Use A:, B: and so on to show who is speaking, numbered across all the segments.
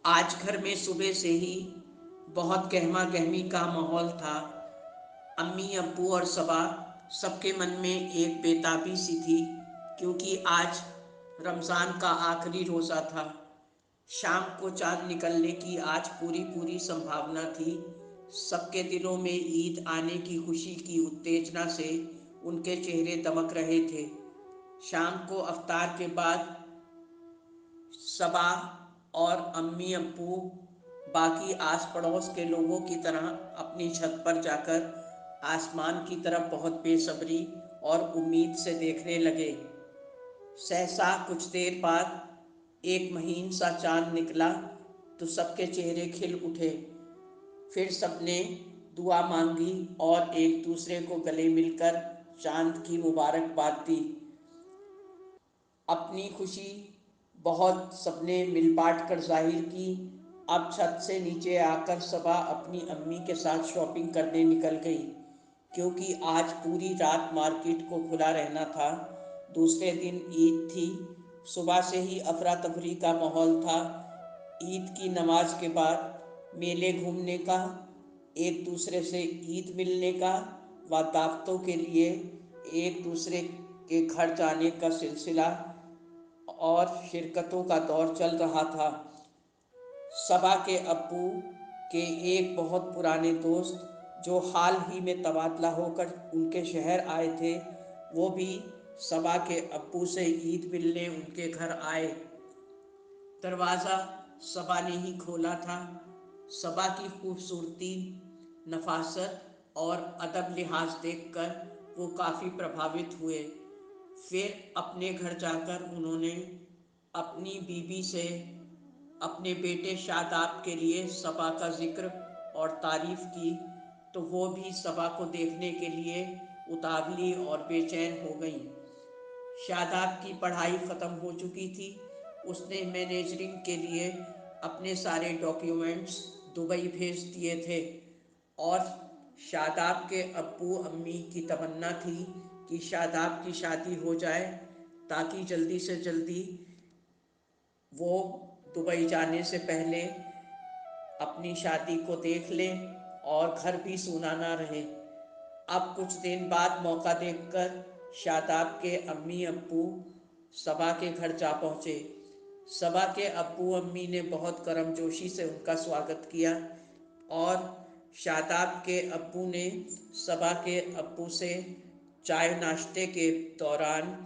A: आज घर में सुबह से ही बहुत गहमा गहमी का माहौल था। अम्मी अब्बू और सबा सबके मन में एक बेताबी सी थी, क्योंकि आज रमज़ान का आखिरी रोज़ा था। शाम को चाँद निकलने की आज पूरी पूरी संभावना थी। सबके दिलों में ईद आने की खुशी की उत्तेजना से उनके चेहरे दमक रहे थे। शाम को अफ्तार के बाद सबा और अम्मी अब्बू बाकी आस पड़ोस के लोगों की तरह अपनी छत पर जाकर आसमान की तरफ बहुत बेसब्री और उम्मीद से देखने लगे। सहसा कुछ देर बाद एक महीन सा चांद निकला तो सबके चेहरे खिल उठे। फिर सबने दुआ मांगी और एक दूसरे को गले मिलकर चांद की मुबारकबाद दी। अपनी खुशी बहुत सबने मिल बांट कर जाहिर की। अब छत से नीचे आकर सबा अपनी अम्मी के साथ शॉपिंग करने निकल गई, क्योंकि आज पूरी रात मार्केट को खुला रहना था। दूसरे दिन ईद थी। सुबह से ही अफरा तफरी का माहौल था। ईद की नमाज के बाद मेले घूमने का, एक दूसरे से ईद मिलने का व दावतों के लिए एक दूसरे के घर जाने का सिलसिला और शिरकतों का दौर चल रहा था। सबा के अब्बू के एक बहुत पुराने दोस्त जो हाल ही में तबादला होकर उनके शहर आए थे, वो भी सबा के अब्बू से ईद मिलने उनके घर आए। दरवाज़ा सबा ने ही खोला था। सबा की खूबसूरती, नफासत और अदब लिहाज देखकर वो काफ़ी प्रभावित हुए। फिर अपने घर जाकर उन्होंने अपनी बीबी से अपने बेटे शादाब के लिए सबा का जिक्र और तारीफ़ की, तो वो भी सबा को देखने के लिए उतावली और बेचैन हो गई। शादाब की पढ़ाई ख़त्म हो चुकी थी। उसने मैनेजरिंग के लिए अपने सारे डॉक्यूमेंट्स दुबई भेज दिए थे, और शादाब के अब्बू अम्मी की तमन्ना थी कि शादाब की शादी हो जाए, ताकि जल्दी से जल्दी वो दुबई जाने से पहले अपनी शादी को देख लें और घर भी सूना ना रहे। अब कुछ दिन बाद मौका देखकर शादाब के अम्मी अब्बू सबा के घर जा पहुँचे। सबा के अब्बू अम्मी ने बहुत गर्मजोशी से उनका स्वागत किया, और शादाब के अब्बू ने सबा के अब्बू से चाय नाश्ते के दौरान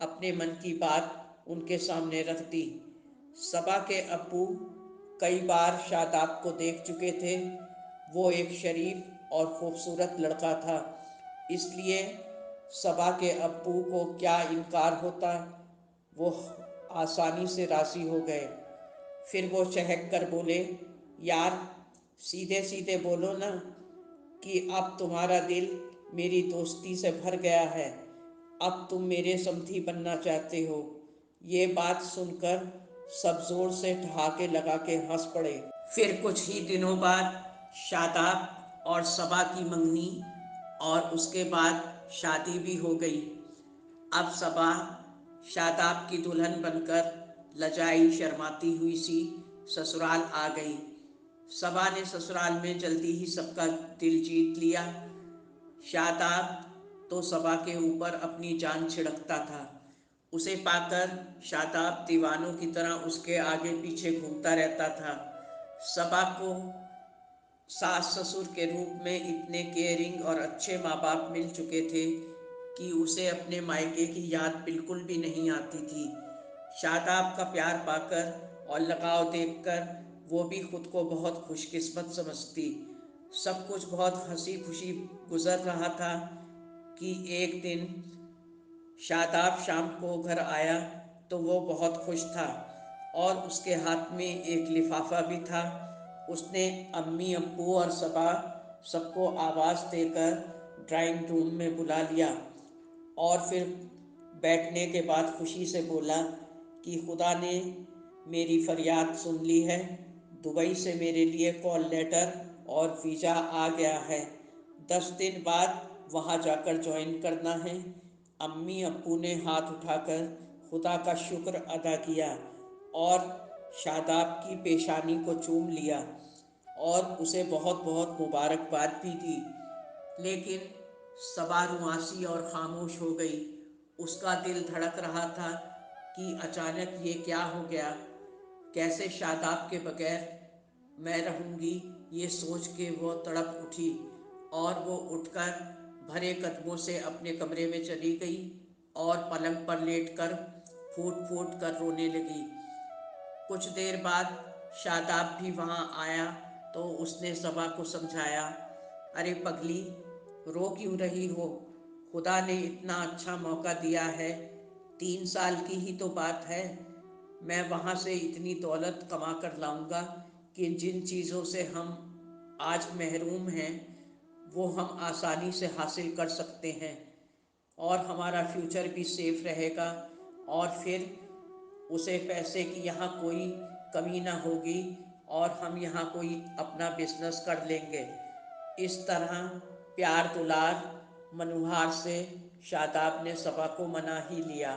A: अपने मन की बात उनके सामने रख दी। सबा के अब्बू कई बार शादाब को देख चुके थे। वो एक शरीफ और ख़ूबसूरत लड़का था, इसलिए सबा के अब्बू को क्या इनकार होता। वो आसानी से राज़ी हो गए। फिर वो चहक कर बोले, यार सीधे सीधे बोलो ना कि अब तुम्हारा दिल मेरी दोस्ती से भर गया है, अब तुम मेरे समधी बनना चाहते हो। ये बात सुनकर सब ज़ोर से ठहाके लगा के हंस पड़े। फिर कुछ ही दिनों बाद शादाब और सबा की मंगनी और उसके बाद शादी भी हो गई। अब सबा शादाब की दुल्हन बनकर लजाई शर्माती हुई सी ससुराल आ गई। सबा ने ससुराल में जल्दी ही सबका दिल जीत लिया। शादाब तो सबा के ऊपर अपनी जान छिड़कता था। उसे पाकर शादाब दीवानों की तरह उसके आगे पीछे घूमता रहता था। सबा को सास ससुर के रूप में इतने केयरिंग और अच्छे माँ बाप मिल चुके थे कि उसे अपने मायके की याद बिल्कुल भी नहीं आती थी। शादाब का प्यार पाकर और लगाव देखकर वो भी खुद को बहुत खुशकिस्मत समझती। सब कुछ बहुत हंसी खुशी गुजर रहा था कि एक दिन शादाब शाम को घर आया तो वो बहुत खुश था, और उसके हाथ में एक लिफाफा भी था। उसने अम्मी अब्बू और सबा सबको आवाज़ देकर ड्राइंग रूम में बुला लिया, और फिर बैठने के बाद खुशी से बोला कि खुदा ने मेरी फरियाद सुन ली है। दुबई से मेरे लिए कॉल लेटर और वीज़ा आ गया है। 10 दिन बाद वहाँ जाकर ज्वाइन करना है। अम्मी अब्बू ने हाथ उठाकर खुदा का शुक्र अदा किया, और शादाब की पेशानी को चूम लिया और उसे बहुत बहुत मुबारकबाद भी दी, लेकिन सबा रुआसी और खामोश हो गई। उसका दिल धड़क रहा था कि अचानक ये क्या हो गया, कैसे शादाब के बगैर मैं रहूंगी। ये सोच के वो तड़प उठी और वो उठकर भरे कदमों से अपने कमरे में चली गई और पलंग पर लेटकर फूट फूट कर रोने लगी। कुछ देर बाद शादाब भी वहाँ आया तो उसने सबा को समझाया, अरे पगली, रो क्यों रही हो? खुदा ने इतना अच्छा मौका दिया है, 3 साल की ही तो बात है। मैं वहाँ से इतनी दौलत कमा कर लाऊंगा कि जिन चीज़ों से हम आज महरूम हैं वो हम आसानी से हासिल कर सकते हैं, और हमारा फ्यूचर भी सेफ रहेगा। और फिर उसे पैसे की यहाँ कोई कमी ना होगी और हम यहाँ कोई अपना बिजनेस कर लेंगे। इस तरह प्यार दुलार मनुहार से शादाब ने सबा को मना ही लिया।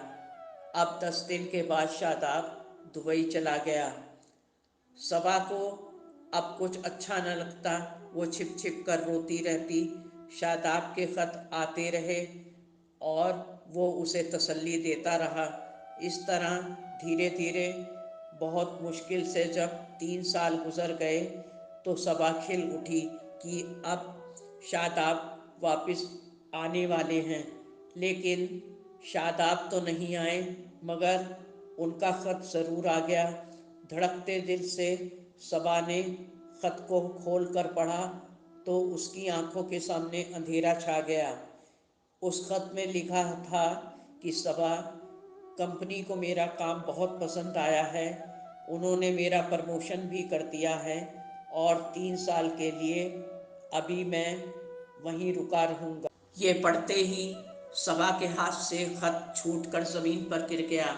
A: अब 10 दिन के बाद शादाब दुबई चला गया। सबा को अब कुछ अच्छा न लगता, वो छिप छिप कर रोती रहती। शादाब के खत आते रहे और वो उसे तसल्ली देता रहा। इस तरह धीरे धीरे बहुत मुश्किल से जब 3 साल गुजर गए तो सबा खिल उठी कि अब शादाब वापस आने वाले हैं। लेकिन शादाब तो नहीं आए, मगर उनका ख़त ज़रूर आ गया। धड़कते दिल से सबा ने ख़त को खोल कर पढ़ा तो उसकी आंखों के सामने अंधेरा छा गया। उस ख़त में लिखा था कि सबा, कंपनी को मेरा काम बहुत पसंद आया है, उन्होंने मेरा प्रमोशन भी कर दिया है और 3 साल के लिए अभी मैं वहीं रुका रहूँगा। ये पढ़ते ही सबा के हाथ से खत छूट कर ज़मीन पर गिर गया।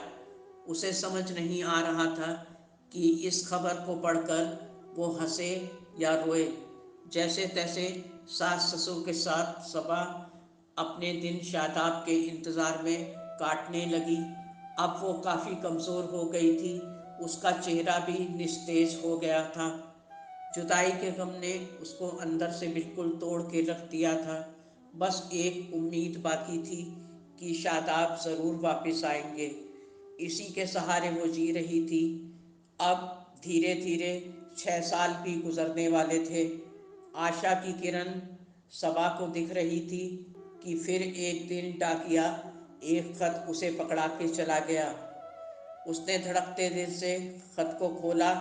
A: उसे समझ नहीं आ रहा था कि इस खबर को पढ़कर वो हंसे या रोए। जैसे तैसे सास ससुर के साथ सबा अपने दिन शादाब के इंतज़ार में काटने लगी। अब वो काफ़ी कमज़ोर हो गई थी, उसका चेहरा भी निस्तेज हो गया था। जुदाई के गम ने उसको अंदर से बिल्कुल तोड़ के रख दिया था। बस एक उम्मीद बाकी थी कि शादाब ज़रूर वापस आएंगे। इसी के सहारे वो जी रही थी। अब धीरे धीरे 6 साल भी गुजरने वाले थे। आशा की किरण सबा को दिख रही थी कि फिर एक दिन डाकिया एक खत उसे पकड़ा के चला गया। उसने धड़कते दिल से खत को खोला।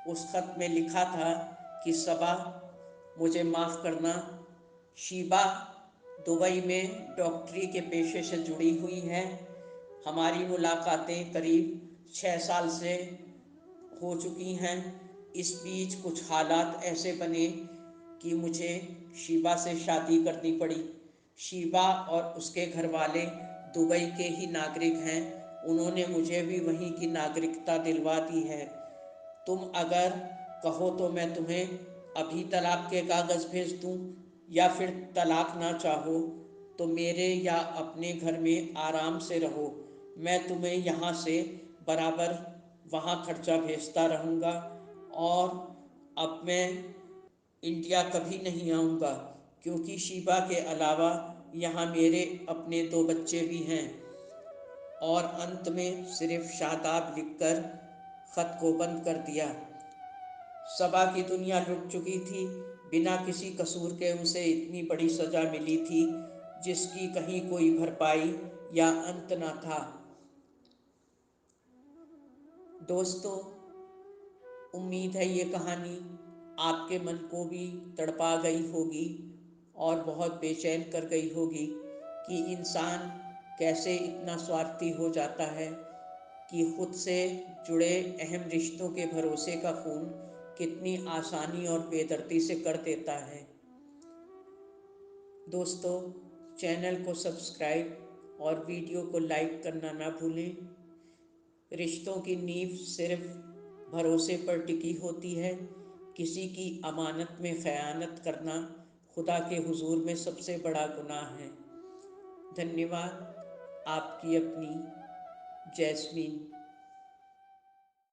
A: उस खत में लिखा था कि सबा, मुझे माफ़ करना, शीबा दुबई में डॉक्टरी के पेशे से जुड़ी हुई है। हमारी मुलाकातें करीब 6 साल से हो चुकी हैं। इस बीच कुछ हालात ऐसे बने कि मुझे शीबा से शादी करनी पड़ी। शीबा और उसके घर वाले दुबई के ही नागरिक हैं, उन्होंने मुझे भी वहीं की नागरिकता दिलवा दी है। तुम अगर कहो तो मैं तुम्हें अभी तलाक के कागज़ भेज दूं, या फिर तलाक ना चाहो तो मेरे या अपने घर में आराम से रहो। मैं तुम्हें यहाँ से बराबर वहाँ खर्चा भेजता रहूँगा, और अब मैं इंडिया कभी नहीं आऊँगा, क्योंकि शीबा के अलावा यहाँ मेरे अपने 2 बच्चे भी हैं। और अंत में सिर्फ शादाब लिखकर ख़त को बंद कर दिया। सबा की दुनिया लुट चुकी थी। बिना किसी कसूर के उसे इतनी बड़ी सज़ा मिली थी जिसकी कहीं कोई भरपाई या अंत ना था। दोस्तों, उम्मीद है ये कहानी आपके मन को भी तड़पा गई होगी और बहुत बेचैन कर गई होगी कि इंसान कैसे इतना स्वार्थी हो जाता है कि खुद से जुड़े अहम रिश्तों के भरोसे का खून कितनी आसानी और बेदर्दी से कर देता है। दोस्तों, चैनल को सब्सक्राइब और वीडियो को लाइक करना ना भूलें। रिश्तों की नींव सिर्फ भरोसे पर टिकी होती है। किसी की अमानत में ख़यानत करना खुदा के हुजूर में सबसे बड़ा गुनाह है। धन्यवाद। आपकी अपनी जैस्मीन।